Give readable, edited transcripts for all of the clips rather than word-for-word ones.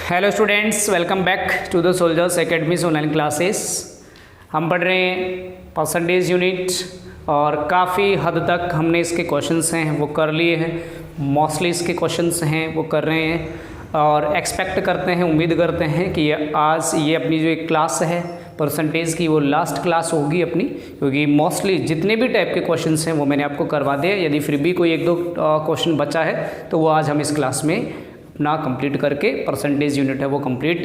Hello students, welcome back to the Soldiers Academies online classes. हम पढ़ रहे हैं परसेंटेज यूनिट और काफ़ी हद तक हमने इसके क्वेश्चंस हैं वो कर लिए हैं। मोस्टली इसके क्वेश्चंस हैं वो कर रहे हैं और एक्सपेक्ट करते हैं, उम्मीद करते हैं कि आज ये अपनी जो एक क्लास है परसेंटेज की वो लास्ट क्लास होगी अपनी, क्योंकि मोस्टली जितने भी टाइप के क्वेश्चंस हैं वो मैंने आपको करवा दिए। यदि फिर भी कोई एक दो क्वेश्चन बचा है तो वो आज हम इस क्लास में अपना कंप्लीट करके परसेंटेज यूनिट है वो कंप्लीट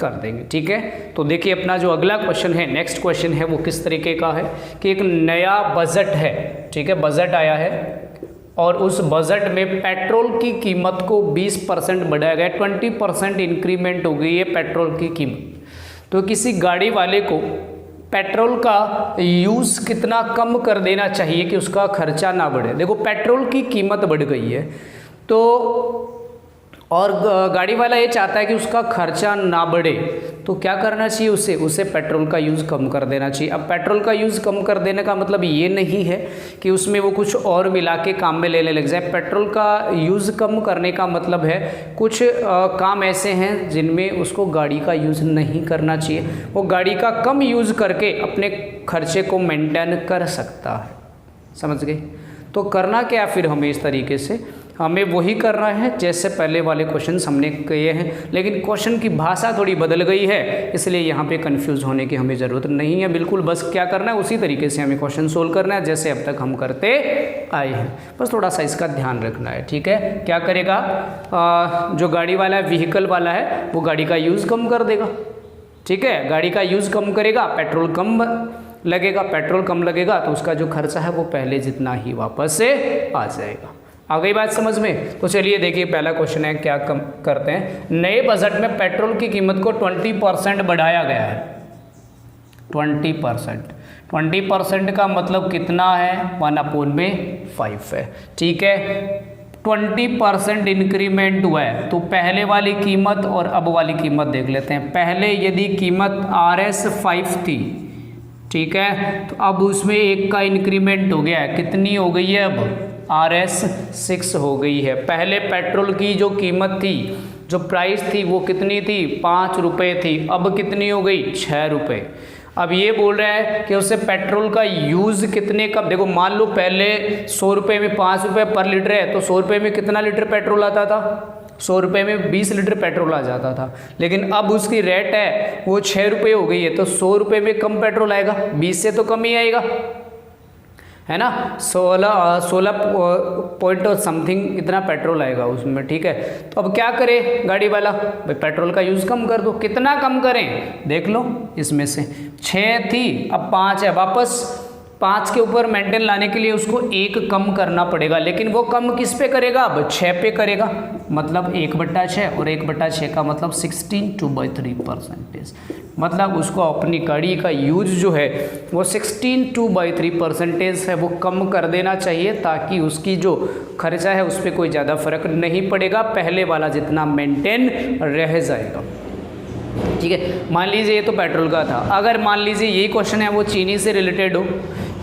कर देंगे। ठीक है, तो देखिए अपना जो अगला क्वेश्चन है, नेक्स्ट क्वेश्चन है वो किस तरीके का है कि एक नया बजट है। ठीक है, बजट आया है और उस बजट में पेट्रोल की कीमत को 20% बढ़ाया गया, 20% इंक्रीमेंट हो गई है पेट्रोल की कीमत। तो किसी गाड़ी वाले को पेट्रोल का यूज़ कितना कम कर देना चाहिए कि उसका खर्चा ना बढ़े। देखो पेट्रोल की कीमत बढ़ गई है तो और गाड़ी वाला ये चाहता है कि उसका खर्चा ना बढ़े, तो क्या करना चाहिए, उसे पेट्रोल का यूज़ कम कर देना चाहिए। अब पेट्रोल का यूज़ कम कर देने का मतलब ये नहीं है कि उसमें वो कुछ और मिला के काम में लेने लग जाए। पेट्रोल का यूज़ कम करने का मतलब है कुछ काम ऐसे हैं जिनमें उसको गाड़ी का यूज़ नहीं करना चाहिए, वो गाड़ी का कम यूज़ करके अपने खर्चे को मेंटेन कर सकता है। समझ गए? तो करना क्या फिर हमें इस तरीके से हमें वही करना है जैसे पहले वाले क्वेश्चंस हमने किए हैं, लेकिन क्वेश्चन की भाषा थोड़ी बदल गई है, इसलिए यहाँ पे कंफ्यूज होने की हमें ज़रूरत नहीं है। बिल्कुल बस क्या करना है उसी तरीके से हमें क्वेश्चन सोल्व करना है जैसे अब तक हम करते आए हैं। बस थोड़ा सा इसका ध्यान रखना है। ठीक है, क्या करेगा, जो गाड़ी वाला है, व्हीकल वाला है, वो गाड़ी का यूज़ कम कर देगा। ठीक है, गाड़ी का यूज़ कम करेगा, पेट्रोल कम लगेगा, पेट्रोल कम लगेगा तो उसका जो खर्चा है वो पहले जितना ही वापस से आ जाएगा। आ गई बात समझ में? तो चलिए देखिए पहला क्वेश्चन है, क्या कम करते हैं। नए बजट में पेट्रोल की कीमत को 20% बढ़ाया गया है। 20% का मतलब कितना है, 1/5 है। ठीक है, 20% इंक्रीमेंट हुआ है तो पहले वाली कीमत और अब वाली कीमत देख लेते हैं। पहले यदि कीमत RS 5 थी, ठीक है, तो अब उसमें 1 का इंक्रीमेंट हो गया है, कितनी हो गई है अब, RS 6 हो गई है। पहले पेट्रोल की जो कीमत थी, जो प्राइस थी वो कितनी थी, 5 रुपये थी, अब कितनी हो गई, 6 रुपये। अब ये बोल रहा है कि उससे पेट्रोल का यूज़ कितने का, देखो मान लो पहले 100 रुपये में 5 रुपये पर लीटर है तो 100 रुपये में कितना लीटर पेट्रोल आता था, 100 रुपये में 20 लीटर पेट्रोल आ जाता था। लेकिन अब उसकी रेट है वो 6 रुपये हो गई है तो 100 रुपये में कम पेट्रोल आएगा, 20 से तो कम ही आएगा, है ना। 16 पॉइंट और समथिंग इतना पेट्रोल आएगा उसमें। ठीक है, तो अब क्या करे गाड़ी वाला, भाई पेट्रोल का यूज़ कम कर दो। कितना कम करें देख लो, इसमें से 6 थी अब 5 है, वापस 5 के ऊपर मेंटेन लाने के लिए उसको 1 कम करना पड़ेगा, लेकिन वो कम किस पे करेगा, अब 6 पे करेगा। मतलब 1/6 और 1/6 का मतलब 16/3%। मतलब उसको अपनी गाड़ी का यूज जो है वो 16/3% है वो कम कर देना चाहिए, ताकि उसकी जो खर्चा है उस पर कोई ज़्यादा फर्क नहीं पड़ेगा, पहले वाला जितना मेंटेन रह जाएगा। ठीक है, मान लीजिए ये तो पेट्रोल का था। अगर मान लीजिए यही क्वेश्चन है वो चीनी से रिलेटेड हो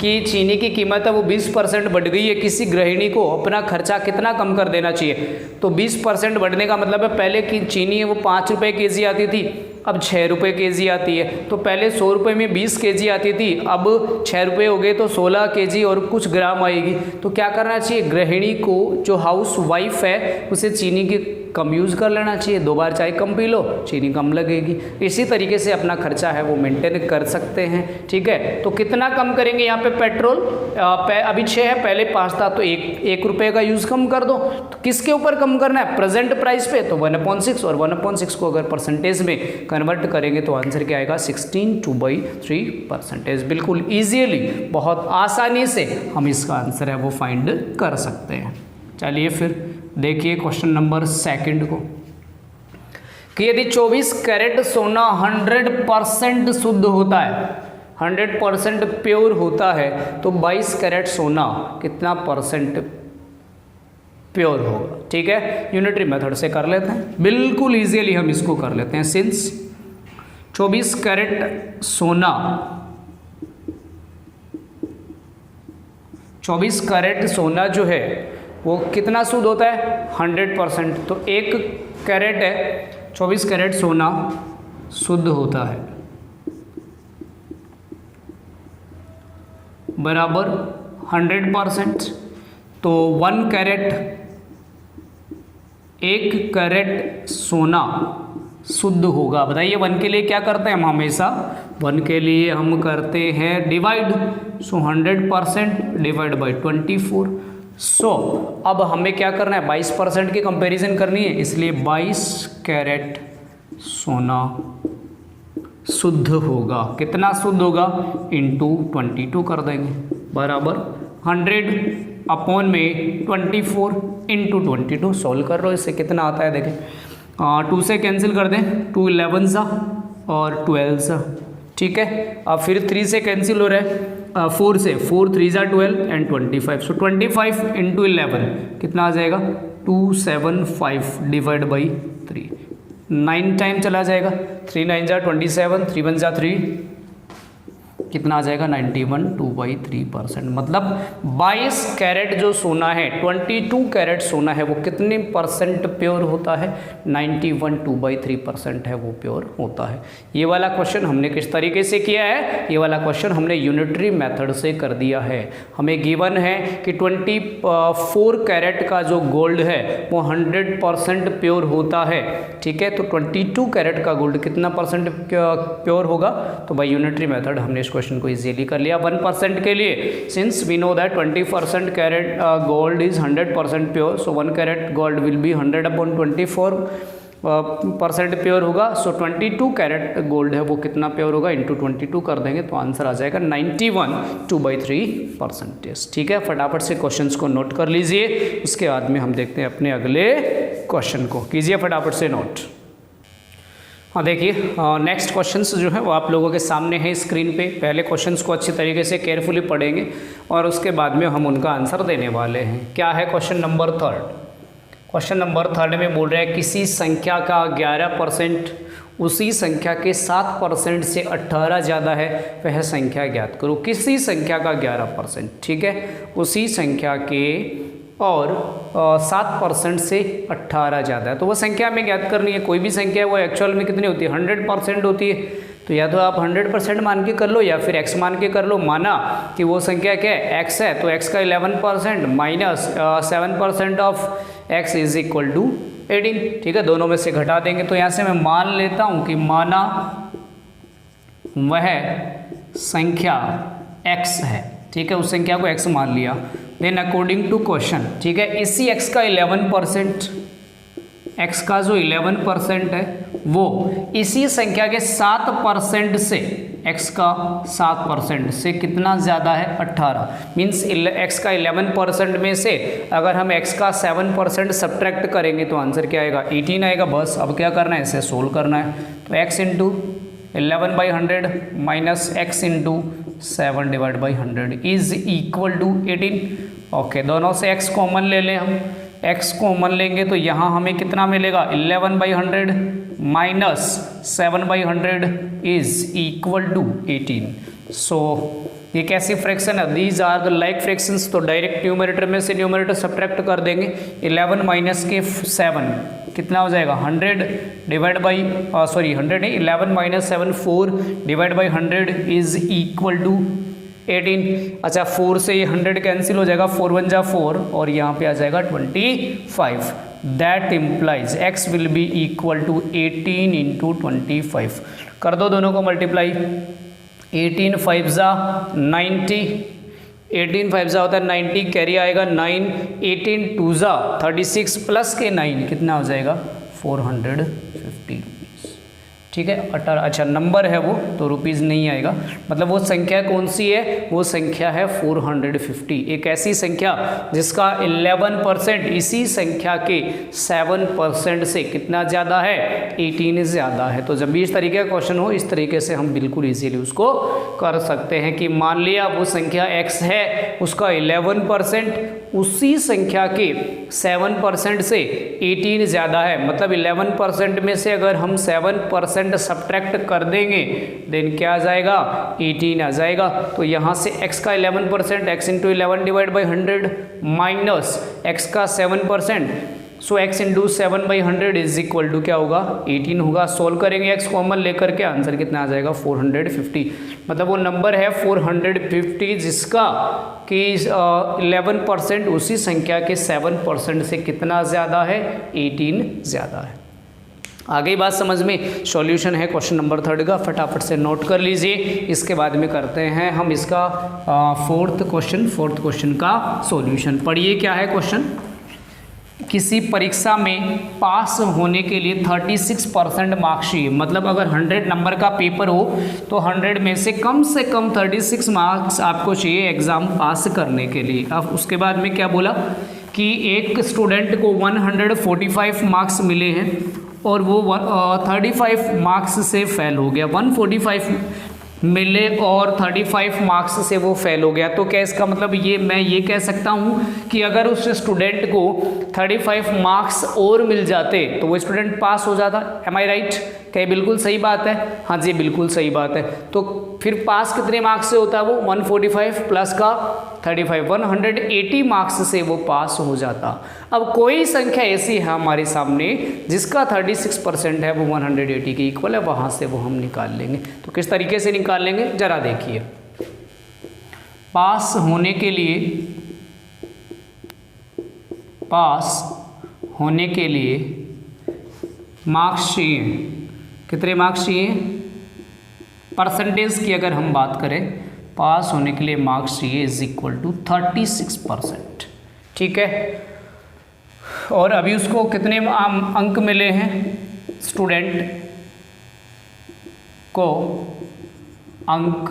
कि चीनी की कीमत है वो 20% बढ़ गई है, किसी गृहिणी को अपना खर्चा कितना कम कर देना चाहिए, तो 20% बढ़ने का मतलब है पहले की चीनी है वो 5 रुपये केजी आती थी, अब 6 रुपये केजी आती है। तो पहले 100 रुपये में 20 केजी आती थी, अब 6 रुपये हो गए तो 16 केजी और कुछ ग्राम आएगी। तो क्या करना चाहिए, गृहिणी को जो हाउस वाइफ है उसे चीनी की कम यूज़ कर लेना चाहिए, 2 बार चाय कम पी लो, चीनी कम लगेगी। इसी तरीके से अपना खर्चा है वो मेंटेन कर सकते हैं। ठीक है, तो कितना कम करेंगे यहाँ पे पेट्रोल, अभी 6 है, पहले 5 था तो 1 रुपये का यूज़ कम कर दो। तो किसके ऊपर कम करना है, प्रेजेंट प्राइस पे, तो 1/6, और 1/6 को अगर परसेंटेज में कन्वर्ट करेंगे तो आंसर क्या आएगा, 16/3%। बिल्कुल ईजीली, बहुत आसानी से हम इसका आंसर है वो फाइंड कर सकते हैं। चलिए फिर देखिए क्वेश्चन नंबर 2 को, कि यदि 24 कैरेट सोना 100% शुद्ध होता है, 100% प्योर होता है, तो 22 कैरेट सोना कितना % प्योर होगा। ठीक है, यूनिटरी मेथड से कर लेते हैं, बिल्कुल इजीली हम इसको कर लेते हैं। सिंस 24 कैरेट सोना, 24 कैरेट सोना जो है वो कितना शुद्ध होता है, 100%। तो 1 कैरेट है 24 कैरेट सोना शुद्ध होता है बराबर 100%। तो 1 कैरेट सोना शुद्ध होगा। बताइए 1 के लिए क्या करते हैं हम हमेशा, 1 के लिए हम करते हैं डिवाइड। So 100% divide by 24। सो अब हमें क्या करना है, 22% की कंपैरिजन करनी है, इसलिए 22 कैरेट सोना शुद्ध होगा। कितना शुद्ध होगा, इंटू 22 कर देंगे बराबर 100 अपॉन में 24 इंटू 22। सोल्व कर लो, इससे कितना आता है देखें। 2 से कैंसिल कर दें, 2 11 सा और 12 सा, ठीक है। अब फिर 3 से कैंसिल हो रहा है, 4 से, 4 3 ज़ा 12 एंड 25। सो 25 इंटू 11 कितना आ जाएगा, 275 डिवाइड बाई 3। 9 टाइम चला जाएगा, 3 9 ज़ा 27, 3 1 ज़ा 3, कितना आ जाएगा 91 2/3%। मतलब 22 कैरेट जो सोना है, 22 कैरेट सोना है, वो कितने परसेंट प्योर होता है, 91 2/3% है वो प्योर होता है। ये वाला क्वेश्चन हमने किस तरीके से किया है, ये वाला क्वेश्चन हमने यूनिटरी मेथड से कर दिया है। हमें गिवन है कि 24 कैरेट का जो गोल्ड है वो 100% प्योर होता है, ठीक है। तो 22 कैरेट का गोल्ड कितना परसेंट प्योर होगा, तो बाय यूनिटरी मेथड हमने इस क्वेश्चन को इजीली कर लिया। 1% के लिए, since we know that 20% carat gold is 100% pure, so 1 carat gold will be 100 upon 24% pure होगा। सो 22 कैरेट गोल्ड है वो कितना प्योर होगा, इंटू 22 कर देंगे तो आंसर आ जाएगा 91 2/3%। ठीक है, फटाफट से क्वेश्चंस को नोट कर लीजिए, उसके बाद में हम देखते हैं अपने अगले क्वेश्चन को। कीजिए फटाफट से नोट। हाँ देखिए, नेक्स्ट क्वेश्चंस जो है वो आप लोगों के सामने है स्क्रीन पे। पहले क्वेश्चंस को अच्छी तरीके से केयरफुली पढ़ेंगे और उसके बाद में हम उनका आंसर देने वाले हैं। क्या है क्वेश्चन नंबर 3। क्वेश्चन नंबर 3 में बोल रहे हैं किसी संख्या का 11% उसी संख्या के 7% से 18 ज़्यादा है, वह संख्या ज्ञात करो। किसी संख्या का 11%, ठीक है, उसी संख्या के और 7% से 18 ज़्यादा है, तो वो संख्या हमें ज्ञात करनी है। कोई भी संख्या है वो एक्चुअल में कितनी होती है, 100% होती है। तो या तो आप 100% मान के कर लो या फिर x मान के कर लो। माना कि वो संख्या क्या है, x है, तो x का 11% minus 7% of x is equal to 18, ठीक है। दोनों में से घटा देंगे, तो यहाँ से मैं मान लेता हूँ कि माना वह संख्या x है, ठीक है, उस संख्या को x मान लिया। देन अकॉर्डिंग टू क्वेश्चन, ठीक है, इसी x का 11%, x का जो 11% है वो इसी संख्या के 7% से, x का 7% से कितना ज़्यादा है, 18। मीन्स x का 11% में से अगर हम x का 7% सब्ट्रैक्ट करेंगे तो आंसर क्या आएगा, 18 आएगा। बस अब क्या करना है, इसे सोल्व करना है। तो x into 11/100 minus x into 7 divide by 100 is equal to 18। Okay, दोनों से x कॉमन ले लें हम, x कॉमन लेंगे तो यहाँ हमें कितना मिलेगा, 11/100 minus 7/100 is equal to 18। So ये कैसी फ्रैक्शन है, these are the like fractions. तो डायरेक्ट न्यूमरेटर में से न्यूमरेटर सब्ट्रैक्ट कर देंगे। 11 माइनस के 7 कितना हो जाएगा, 100 डिवाइड बाई 100 नहीं, 11 minus 7 4 divide by 100 is equal to 18। अच्छा, 4 से ये 100 कैंसिल हो जाएगा, 4 1 जा 4 और यहाँ पे आ जाएगा 25। That implies x will be equal to 18 into 25। कर दो दोनों को मल्टीप्लाई, 18 5 जा 90, 18 5 जा होता है 90, कैरी आएगा 9, 18 2 जा 36 प्लस के 9 कितना हो जाएगा, 450 रुपीज़, ठीक है। 18, अच्छा नंबर है वो तो रुपीज़ नहीं आएगा। मतलब वो संख्या कौन सी है, वो संख्या है 450। एक ऐसी संख्या जिसका 11% इसी संख्या के 7% से कितना ज़्यादा है, 18 ज़्यादा है। तो जब भी इस तरीके का क्वेश्चन हो, इस तरीके से हम बिल्कुल इजीली उसको कर सकते हैं कि मान लिया वो संख्या x है, उसका 11% उसी संख्या के 7% से 18 ज़्यादा है। मतलब 11% में से अगर हम 7% सब्ट्रैक्ट कर देंगे देन क्या आ जाएगा, 18 आ जाएगा। तो यहाँ से x का 11%, x into 11 divide by 100 minus x का 7%, so x into 7/100 is equal to क्या होगा 18 होगा। सोल्व करेंगे x कॉमन लेकर के, आंसर कितना आ जाएगा 450। मतलब वो नंबर है 450 जिसका कि 11% उसी संख्या के 7% से कितना ज़्यादा है 18 ज़्यादा है। आ गई बात समझ में। सॉल्यूशन है क्वेश्चन नंबर 3 का, फटाफट से नोट कर लीजिए। इसके बाद में करते हैं हम इसका फोर्थ क्वेश्चन का सॉल्यूशन। पढ़िए क्या है क्वेश्चन। किसी परीक्षा में पास होने के लिए 36% मार्क्स चाहिए। मतलब अगर 100 नंबर का पेपर हो तो 100 में से कम 36 मार्क्स आपको चाहिए एग्ज़ाम पास करने के लिए। अब उसके बाद में क्या बोला कि एक स्टूडेंट को 145 मार्क्स मिले हैं और वो 35 मार्क्स से फेल हो गया। 145 मिले और 35 मार्क्स से वो फेल हो गया। तो क्या इसका मतलब मैं ये कह सकता हूँ कि अगर उस स्टूडेंट को 35 मार्क्स और मिल जाते तो वो स्टूडेंट पास हो जाता। एम आई राइट? क्या बिल्कुल सही बात है? हाँ जी बिल्कुल सही बात है। तो फिर पास कितने मार्क्स से होता है वो 145 प्लस का 35 180 मार्क्स से वो पास हो जाता। अब कोई संख्या ऐसी है हमारे सामने जिसका 36% है वो 180 के इक्वल है, वहाँ से वो हम निकाल लेंगे। तो किस तरीके से निकाल लेंगे जरा देखिए। पास होने के लिए मार्क्स चाहिए। कितने मार्क्स चाहिए? परसेंटेज की अगर हम बात करें, पास होने के लिए मार्क्स चाहिए इज इक्वल टू 36%। ठीक है। और अभी उसको कितने अंक मिले हैं? स्टूडेंट को अंक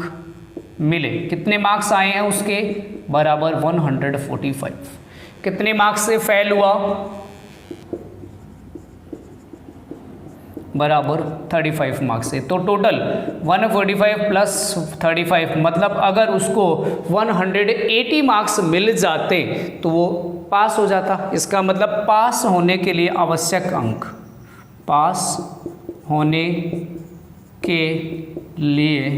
मिले, कितने मार्क्स आए हैं उसके? बराबर 145। कितने मार्क्स से फेल हुआ? बराबर 35 मार्क्स से। तो टोटल 145 प्लस 35 मतलब अगर उसको 180 मार्क्स मिल जाते तो वो पास हो जाता। इसका मतलब पास होने के लिए आवश्यक अंक, पास होने के लिए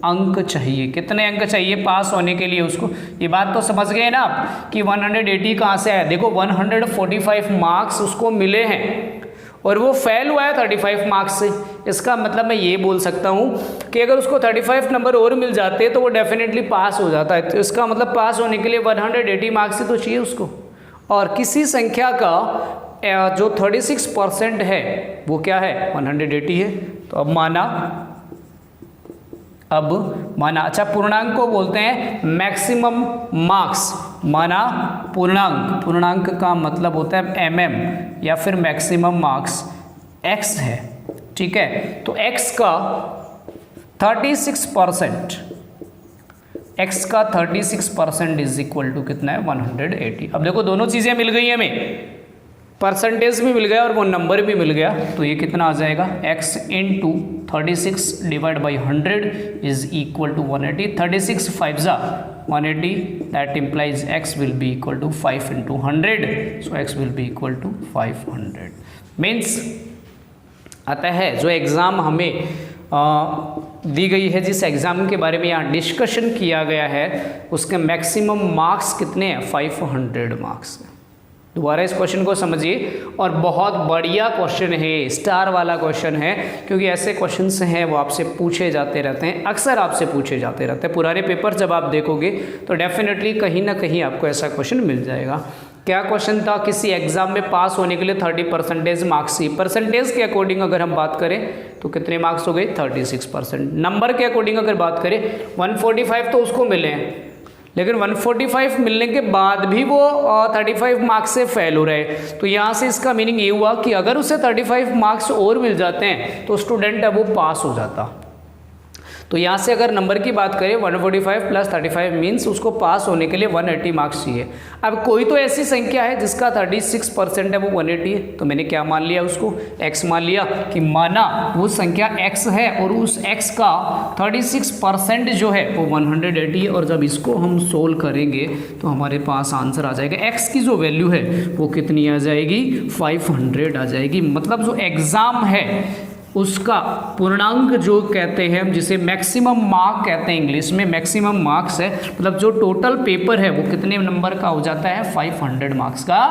अंक चाहिए। कितने अंक चाहिए पास होने के लिए उसको? ये बात तो समझ गए ना आप कि 180 कहाँ से आया। देखो 145 मार्क्स उसको मिले हैं और वो फेल हुआ है 35 मार्क्स से। इसका मतलब मैं ये बोल सकता हूँ कि अगर उसको 35 नंबर और मिल जाते तो वो डेफिनेटली पास हो जाता है। तो इसका मतलब पास होने के लिए 180 मार्क्स ही तो चाहिए उसको। और किसी संख्या का जो 36% है वो क्या है? 180 है। तो अब माना अच्छा पूर्णांक को बोलते हैं मैक्सिमम मार्क्स। माना पूर्णांक का मतलब होता है mm या फिर मैक्सिमम मार्क्स x है। ठीक है। तो x का 36% इज इक्वल टू कितना है? 180। अब देखो दोनों चीज़ें मिल गई हमें, परसेंटेज भी मिल गया और वो नंबर भी मिल गया। तो ये कितना आ जाएगा? x into 36 divide by 100 is equal to 180। 36 5 जा 180, that implies x will be equal to 5 into 100। So x will be equal to 500। Means अतः है जो एग्ज़ाम हमें दी गई है, जिस एग्ज़ाम के बारे में यहाँ डिस्कशन किया गया है, उसके मैक्सिमम मार्क्स कितने हैं? 500 मार्क्स। दोबारा इस क्वेश्चन को समझिए और बहुत बढ़िया क्वेश्चन है, स्टार वाला क्वेश्चन है, क्योंकि ऐसे क्वेश्चंस हैं वो आपसे पूछे जाते रहते हैं, अक्सर आपसे पूछे जाते रहते हैं। पुराने पेपर जब आप देखोगे तो डेफिनेटली कहीं ना कहीं आपको ऐसा क्वेश्चन मिल जाएगा। क्या क्वेश्चन था? किसी एग्जाम में पास होने के लिए 30% मार्क्स ही। परसेंटेज के अकॉर्डिंग अगर हम बात करें तो कितने मार्क्स हो गए? 36%। नंबर के अकॉर्डिंग अगर बात करें 145 तो उसको मिले हैं, लेकिन 145 मिलने के बाद भी वो 35 मार्क्स से फेल हो रहे। तो यहाँ से इसका मीनिंग ये हुआ कि अगर उसे 35 मार्क्स और मिल जाते हैं तो स्टूडेंट है वो पास हो जाता। तो यहाँ से अगर नंबर की बात करें 145 प्लस 35 मीन्स उसको पास होने के लिए 180 मार्क्स चाहिए। अब कोई तो ऐसी संख्या है जिसका 36% है वो 180 है, तो मैंने क्या मान लिया? उसको x मान लिया। कि माना वो संख्या x है और उस x का 36% जो है वो 180 है, और जब इसको हम सोल्व करेंगे तो हमारे पास आंसर आ जाएगा। x की जो वैल्यू है वो कितनी आ जाएगी? 500 आ जाएगी। मतलब जो एग्ज़ाम है उसका पूर्णांक जो कहते हैं हम, जिसे मैक्सिमम मार्क कहते हैं इंग्लिश में, मैक्सिमम मार्क्स है, मतलब जो टोटल पेपर है वो कितने नंबर का हो जाता है, 500 मार्क्स का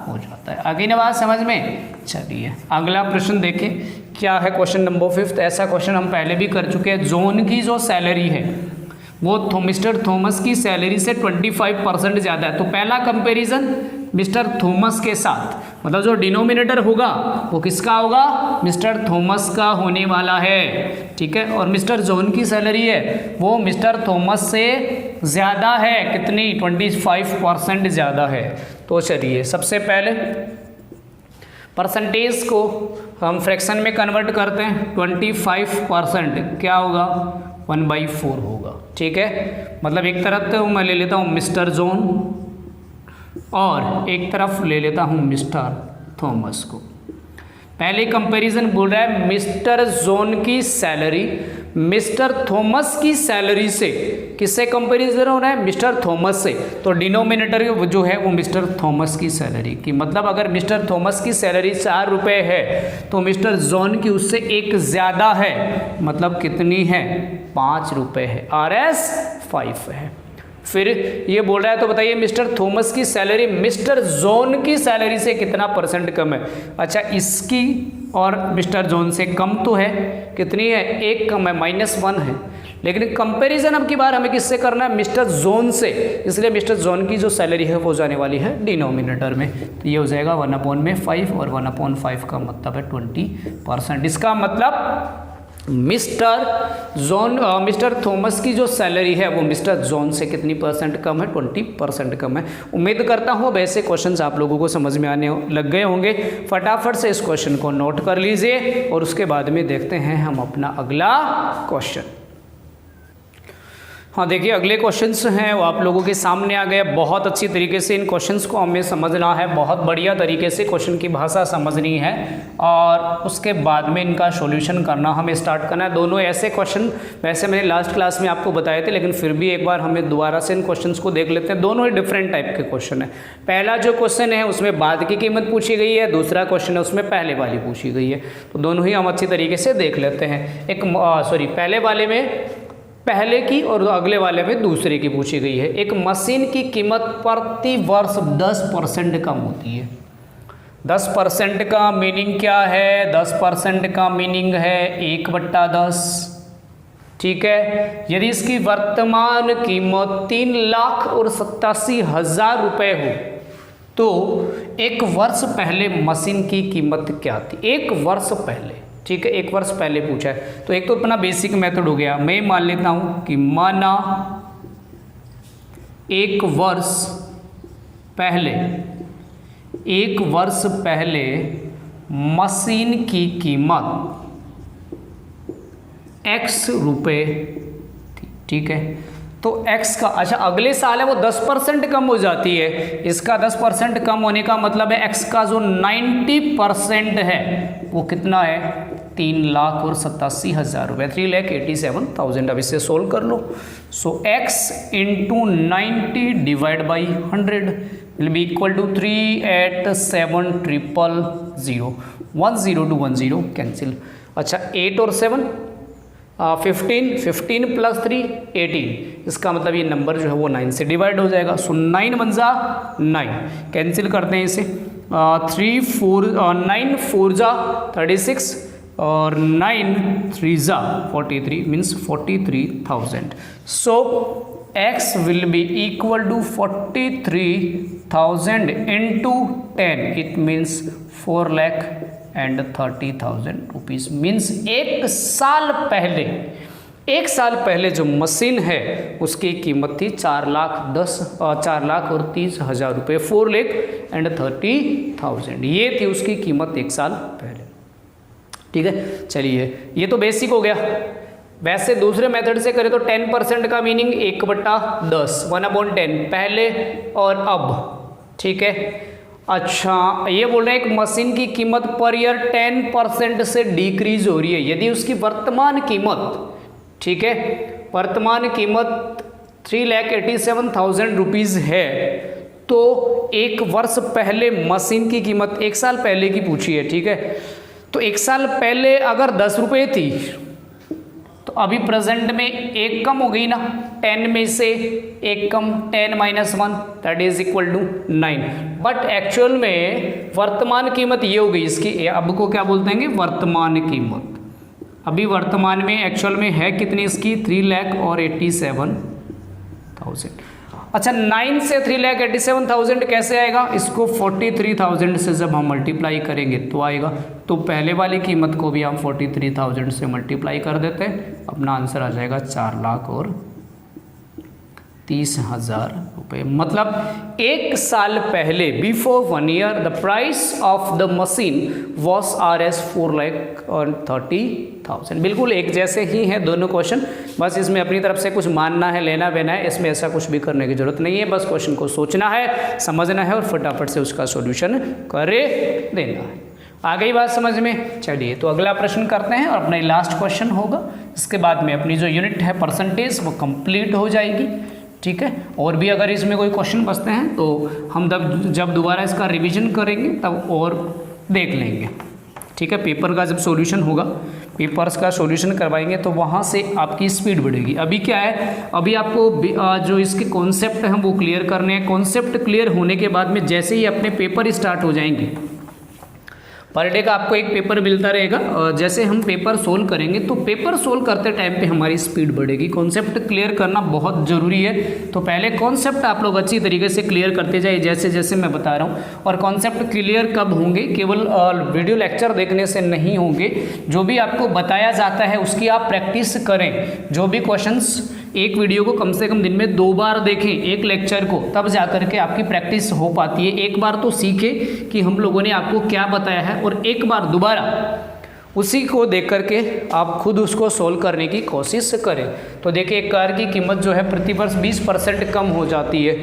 हो जाता है। आगे ना बात समझ में। चलिए अगला प्रश्न देखें क्या है, क्वेश्चन नंबर 5। ऐसा क्वेश्चन हम पहले भी कर चुके हैं। जोन की जो सैलरी है वो मिस्टर थॉमस की सैलरी से 25% ज़्यादा है। तो पहला कंपैरिजन मिस्टर थॉमस के साथ, मतलब जो डिनोमिनेटर होगा वो किसका होगा, मिस्टर थॉमस का होने वाला है, ठीक है। और मिस्टर जॉन की सैलरी है वो मिस्टर थॉमस से ज़्यादा है, कितनी, 25% ज़्यादा है। तो चलिए सबसे पहले परसेंटेज को हम फ्रैक्शन में कन्वर्ट करते हैं। 25% क्या होगा, 1/4 होगा, ठीक है। मतलब एक तरफ तो मैं ले लेता हूँ मिस्टर जॉन और एक तरफ ले लेता हूँ मिस्टर थॉमस को। पहले कंपैरिजन बोल रहा है मिस्टर जॉन की सैलरी मिस्टर थॉमस की सैलरी से, किससे कंपैरिजन हो रहा है, मिस्टर थॉमस से। तो डिनोमिनेटर जो है वो मिस्टर थॉमस की सैलरी की, मतलब अगर मिस्टर थॉमस की सैलरी 4 रुपये है तो मिस्टर जॉन की उससे एक ज़्यादा है, मतलब कितनी है, 5 रुपये है, RS 5 है। फिर ये बोल रहा है तो बताइए मिस्टर थॉमस की सैलरी मिस्टर जॉन की सैलरी से कितना % कम है। अच्छा इसकी और मिस्टर जॉन से कम तो है, कितनी है, 1 कम है, -1 है। लेकिन कंपैरिजन अब की बार हमें किससे करना है, मिस्टर जॉन से, इसलिए मिस्टर जॉन की जो सैलरी है वो जाने वाली है डिनोमिनेटर में। तो ये हो जाएगा 1/5 और 1/5 का मतलब है 20%। इसका मतलब मिस्टर थॉमस की जो सैलरी है वो मिस्टर जॉन से कितनी % कम है, 20% कम है। उम्मीद करता हूँ अब ऐसे क्वेश्चंस आप लोगों को समझ में आने लग गए होंगे। फटाफट से इस क्वेश्चन को नोट कर लीजिए और उसके बाद में देखते हैं हम अपना अगला क्वेश्चन। हाँ देखिए अगले क्वेश्चंस हैं वो आप लोगों के सामने आ गए। बहुत अच्छी तरीके से इन क्वेश्चंस को हमें समझना है, बहुत बढ़िया तरीके से क्वेश्चन की भाषा समझनी है और उसके बाद में इनका सॉल्यूशन करना हमें स्टार्ट करना है। दोनों ऐसे क्वेश्चन वैसे मैंने लास्ट क्लास में आपको बताए थे, लेकिन फिर भी एक बार हमें दोबारा से इन क्वेश्चंस को देख लेते हैं। दोनों ही डिफरेंट टाइप के क्वेश्चन है। पहला जो क्वेश्चन है उसमें बाद की कीमत पूछी गई है, दूसरा क्वेश्चन है उसमें पहले वाली पूछी गई है। तो दोनों ही हम अच्छी तरीके से देख लेते हैं। पहले वाले में पहले की और अगले वाले में दूसरे की पूछी गई है। एक मशीन की कीमत प्रति वर्ष 10% कम होती है। 10% का मीनिंग क्या है, 10% का मीनिंग है 1/10, ठीक है। यदि इसकी वर्तमान कीमत 3,87,000 रुपये हो तो एक वर्ष पहले मशीन की कीमत क्या थी, 1 वर्ष पहले, ठीक है, 1 वर्ष पहले पूछा है। तो एक तो अपना बेसिक मेथड हो गया, मैं मान लेता हूं कि माना 1 वर्ष पहले मशीन की कीमत X रुपये थी, ठीक है। तो X का, अच्छा अगले साल है वो 10% कम हो जाती है। इसका 10% कम होने का मतलब है X का जो 90% है वो कितना है, 3,87,000 रुपये, 3,87,000। अब इसे सोल्व कर लो। So X × 90 divide by 100 will be equal to 387,000। 10 to 10 cancel. अच्छा 8 और 7 15 प्लस 3 18, इसका मतलब ये नंबर जो है वो 9 से डिवाइड हो जाएगा। सो 9 × 9 कैंसिल करते हैं इसे। 9 4 36 और 9 3 43 means 43,000। So X will be equal to 43,000 into 10, it means 4,30,000 rupees. Means एक साल पहले जो मशीन है उसकी कीमत थी 4,30,000 रुपये, 4,30,000 ये थी उसकी कीमत 1 साल पहले, ठीक है। चलिए ये तो बेसिक हो गया। वैसे दूसरे मेथड से करें तो 10% का मीनिंग 1/10, 1/10 पहले और अब, ठीक है। अच्छा ये बोल रहे हैं एक मशीन की कीमत पर ईयर 10% से डिक्रीज हो रही है। यदि उसकी वर्तमान कीमत, ठीक है, वर्तमान कीमत 3,87,000 रुपीज़ है तो 1 वर्ष पहले मशीन की कीमत 1 साल पहले की पूछी है, ठीक है। तो 1 साल पहले अगर 10 रुपये थी तो अभी प्रेजेंट में एक कम हो गई ना, 10 में से एक कम, 10 - 1 दैट इज इक्वल टू 9। बट एक्चुअल में वर्तमान कीमत ये हो गई इसकी, अब को क्या बोलते हैं वर्तमान कीमत। अभी वर्तमान में एक्चुअल में है कितनी इसकी 3,87,000। अच्छा 9 से 3,87,000 कैसे आएगा, इसको 43,000 से जब हम मल्टीप्लाई करेंगे तो आएगा। तो पहले वाली कीमत को भी हम 43,000 से मल्टीप्लाई कर देते हैं, अपना आंसर आ जाएगा 4,30,000 रुपये। मतलब 1 साल पहले before 1 year the price of the machine was RS 4,30,000। बिल्कुल एक जैसे ही हैं दोनों क्वेश्चन, बस इसमें अपनी तरफ से कुछ मानना है, लेना देना है, इसमें ऐसा कुछ भी करने की जरूरत नहीं है। बस क्वेश्चन को सोचना है, समझना है और फटाफट से उसका सॉल्यूशन करे देना है। आ गई बात समझ में? चलिए तो अगला प्रश्न करते हैं और अपना लास्ट क्वेश्चन होगा। इसके बाद में अपनी जो यूनिट है परसेंटेज वो कंप्लीट हो जाएगी। ठीक है, और भी अगर इसमें कोई क्वेश्चन बचते हैं तो हम जब दोबारा इसका रिवीजन करेंगे तब और देख लेंगे। ठीक है, पेपर का जब सॉल्यूशन होगा, पेपर्स का सॉल्यूशन करवाएंगे तो वहाँ से आपकी स्पीड बढ़ेगी। अभी क्या है, अभी आपको जो इसके कॉन्सेप्ट हैं वो क्लियर करने हैं। कॉन्सेप्ट क्लियर होने के बाद में जैसे ही अपने पेपर स्टार्ट हो जाएंगे, पर डे का आपको एक पेपर मिलता रहेगा, और जैसे हम पेपर सोल्व करेंगे तो पेपर सोल्व करते टाइम पे हमारी स्पीड बढ़ेगी। कॉन्सेप्ट क्लियर करना बहुत ज़रूरी है, तो पहले कॉन्सेप्ट आप लोग अच्छी तरीके से क्लियर करते जाइए जैसे जैसे मैं बता रहा हूँ। और कॉन्सेप्ट क्लियर कब होंगे, केवल वीडियो लेक्चर देखने से नहीं होंगे। जो भी आपको बताया जाता है उसकी आप प्रैक्टिस करें। जो भी क्वेश्चंस, एक वीडियो को कम से कम दिन में 2 बार देखें, एक लेक्चर को, तब जा करके आपकी प्रैक्टिस हो पाती है। एक बार तो सीखें कि हम लोगों ने आपको क्या बताया है, और एक बार दोबारा उसी को देख करके आप खुद उसको सोल्व करने की कोशिश करें। तो देखिए एक कार की कीमत जो है प्रति वर्ष 20% कम हो जाती है।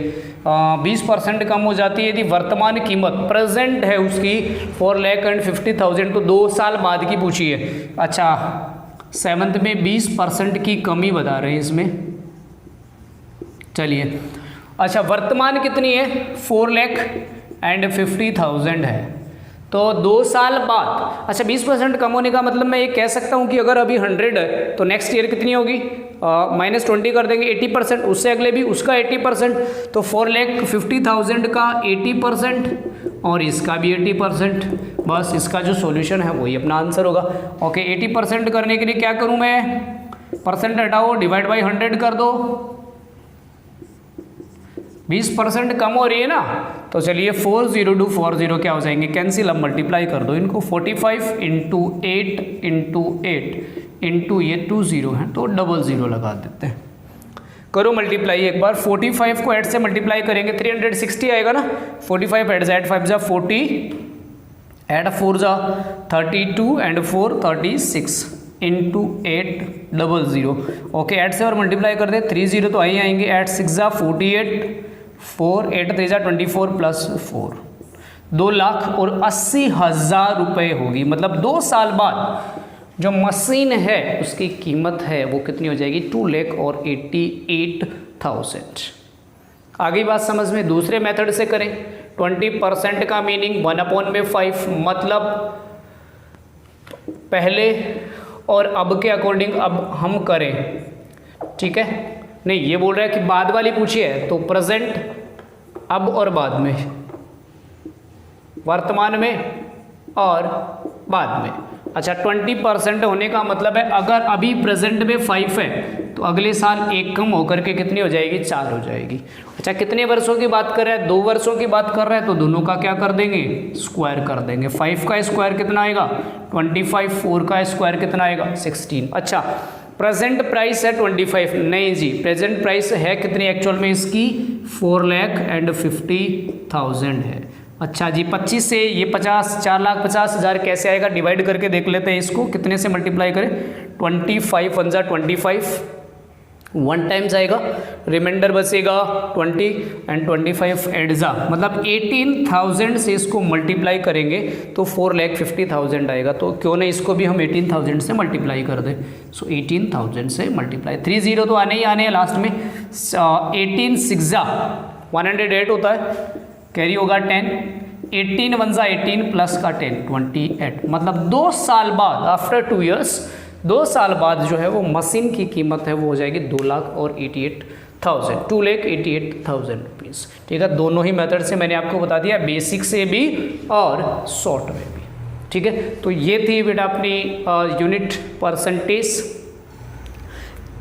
20% कम हो जाती है यदि वर्तमान कीमत प्रेजेंट है उसकी 4,50,000, तो 2 साल बाद की पूछी है। अच्छा 7th में 20% की कमी बता रहे हैं इसमें। चलिए अच्छा वर्तमान कितनी है 4,50,000 है, तो 2 साल बाद। अच्छा 20% कम होने का मतलब मैं ये कह सकता हूँ कि अगर अभी 100 है तो नेक्स्ट ईयर कितनी होगी, -20 कर देंगे 80%, उससे अगले भी उसका 80%, तो 4,50,000 का 80% और इसका भी 80%। बस इसका जो सॉल्यूशन है वही अपना आंसर होगा। ओके 80% करने के लिए क्या करूँ मैं, परसेंट हटाओ, डिवाइड बाई 100 कर दो। 20% कम हो रही है ना, तो चलिए 40240 क्या हो जाएंगे, कैंसिल। अब मल्टीप्लाई कर दो इनको, 45 × 8 × 8 इंटू ये 20 है तो 00 लगा देते हैं। करो मल्टीप्लाई एक बार, 45 को 8 से मल्टीप्लाई करेंगे 360 आएगा ना। 45 8 8 5 जा 40, 8 4 जा 32 एंड 4 36 इंटू 8 00। ओके 8 से और मल्टीप्लाई कर दे, 30 तो आई आएंगे, 8 6 जा 48, 4 8 3 जा 24 प्लस 4, 2,80,000 रुपये होगी। मतलब 2 साल बाद जो मशीन है उसकी कीमत है वो कितनी हो जाएगी, 2,88,000। आगे बात समझ में, दूसरे मेथड से करें। 20% का मीनिंग 1/5, मतलब पहले और अब के अकॉर्डिंग अब हम करें। ठीक है, नहीं ये बोल रहा है कि बाद वाली पूछी है, तो प्रेजेंट अब और बाद में, वर्तमान में और बाद में। अच्छा 20% होने का मतलब है अगर अभी प्रेजेंट में 5 है तो अगले साल 1 कम होकर के कितनी हो जाएगी, 4 हो जाएगी। अच्छा कितने वर्षों की बात कर रहा है, 2 वर्षों की बात कर रहा है, तो दोनों का क्या कर देंगे, स्क्वायर कर देंगे। 5 का स्क्वायर कितना आएगा 25, 4 का स्क्वायर कितना आएगा 16। अच्छा प्रेजेंट प्राइस है 25, नहीं जी प्रेजेंट प्राइस है कितनी एक्चुअल में इसकी 4,50,000 है। अच्छा जी 25 से ये 4,50,000 कैसे आएगा, डिवाइड करके देख लेते हैं इसको, कितने से मल्टीप्लाई करें, 25 1 जा 25, 1 टाइम्स आएगा, रिमाइंडर बचेगा 20 एंड 25 8 जा, मतलब 18,000 से इसको मल्टीप्लाई करेंगे तो 4,50,000 आएगा। तो क्यों नहीं इसको भी हम 18,000 से मल्टीप्लाई कर दें। सो 18,000 से मल्टीप्लाई, 30 तो आने ही आने हैं लास्ट में। 18 6 जा 108 होता है, कैरी होगा 10, 18 वन ज़ा 18 प्लस का 10 28, मतलब 2 साल बाद, आफ्टर 2 ईयर्स, 2 साल बाद जो है वो मशीन की कीमत है वो हो जाएगी 2,88,000, 2,88,000 रुपीज़। ठीक है, दोनों ही मेथड से मैंने आपको बता दिया, बेसिक से भी और शॉर्ट में भी। ठीक है, तो ये थी बेटा अपनी यूनिट परसेंटेज।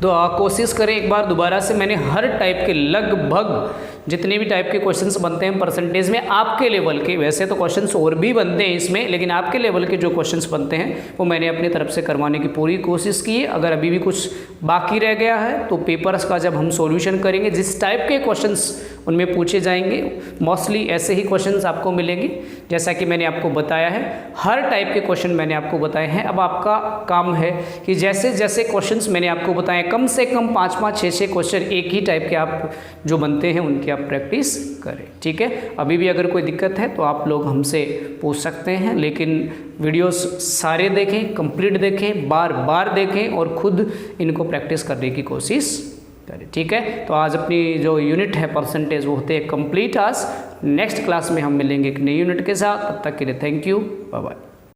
तो कोशिश करें एक बार दोबारा से, मैंने हर टाइप के लगभग जितने भी टाइप के क्वेश्चंस बनते हैं परसेंटेज में आपके लेवल के, वैसे तो क्वेश्चंस और भी बनते हैं इसमें, लेकिन आपके लेवल के जो क्वेश्चंस बनते हैं वो मैंने अपनी तरफ से करवाने की पूरी कोशिश की है। अगर अभी भी कुछ बाकी रह गया है तो पेपर्स का जब हम सॉल्यूशन करेंगे, जिस टाइप के क्वेश्चंस उनमें पूछे जाएंगे, मोस्टली ऐसे ही क्वेश्चंस आपको मिलेंगे जैसा कि मैंने आपको बताया है। हर टाइप के क्वेश्चन मैंने आपको बताए हैं। अब आपका काम है कि जैसे जैसे क्वेश्चंस मैंने आपको बताए, कम से कम 5-5, 6-6 क्वेश्चन एक ही टाइप के आप जो बनते हैं उनकी आप प्रैक्टिस करें। ठीक है, अभी भी अगर कोई दिक्कत है तो आप लोग हमसे पूछ सकते हैं, लेकिन वीडियोस सारे देखें, कंप्लीट देखें, बार बार देखें और खुद इनको प्रैक्टिस करने की कोशिश करें। ठीक है, तो आज अपनी जो यूनिट है परसेंटेज वो होते हैं कंप्लीट। आज नेक्स्ट क्लास में हम मिलेंगे एक नई यूनिट के साथ, तब तक के लिए थैंक यू, बाय बाय।